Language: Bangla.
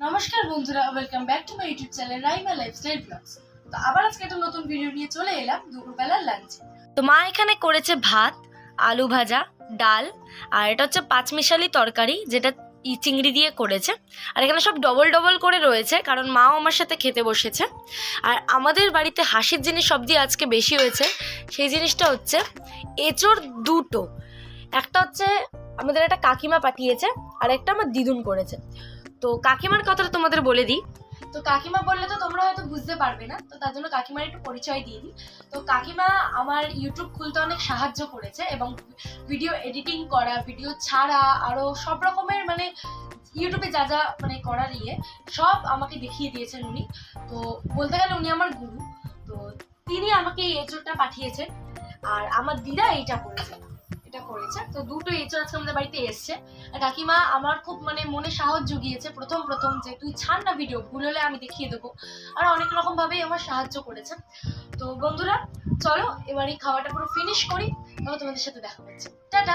নমস্কার বন্ধুরা, welcome back to my YouTube channel Raima lifestyle blogs. তো আবার আজকে একটা নতুন ভিডিও নিয়ে চলে এলাম দুপুরবেলার লাঞ্চে। তো মা এখানে করেছে ভাত, আলু ভাজা, ডাল, আর এটা হচ্ছে পাঁচমিশালি তরকারি, যেটা চিংড়ি দিয়ে করেছে। আর এখানে সব ডবল ডবল করে রয়েছে, কারণ মাও আমার সাথে খেতে বসেছে। আর আমাদের বাড়িতে হাসির জিনিস সব দিয়ে আজকে বেশি হয়েছে। সেই জিনিসটা হচ্ছে এঁচোড় দুটো। একটা হচ্ছে আমাদের একটা কাকিমা পাঠিয়েছে, আর একটা আমার দিদুন করেছে। তো কাকিমার কথাটা তোমাদের বলে দিই। তো কাকিমা বললে তো তোমরা হয়তো বুঝতে পারবে না, তো তার জন্য কাকিমার একটু পরিচয় দিয়ে দিই। তো কাকিমা আমার ইউটিউব খুলতে অনেক সাহায্য করেছে, এবং ভিডিও এডিটিং করা, ভিডিও ছাড়া, আরও সব রকমের মানে ইউটিউবে যা যা মানে করার সব আমাকে দেখিয়ে দিয়েছেন উনি। তো বলতে গেলে উনি আমার গুরু। তো তিনি আমাকে এই এঁচোড়টা পাঠিয়েছেন, আর আমার দিদা এইটা করেছে। তো দুটো এঁচোড় আজকে আমাদের বাড়িতে এসছে। আর কাকিমা আমার খুব মানে মনে সাহস জুগিয়েছে প্রথম যে তুই ছাড় না ভিডিও, ভুল হলে আমি দেখিয়ে দেবো। আর অনেক রকম ভাবেই আমার সাহায্য করেছে। তো বন্ধুরা চলো এবার এই খাওয়াটা পুরো ফিনিশ করি, তারপর তোমাদের সাথে দেখা হচ্ছে। টাটা।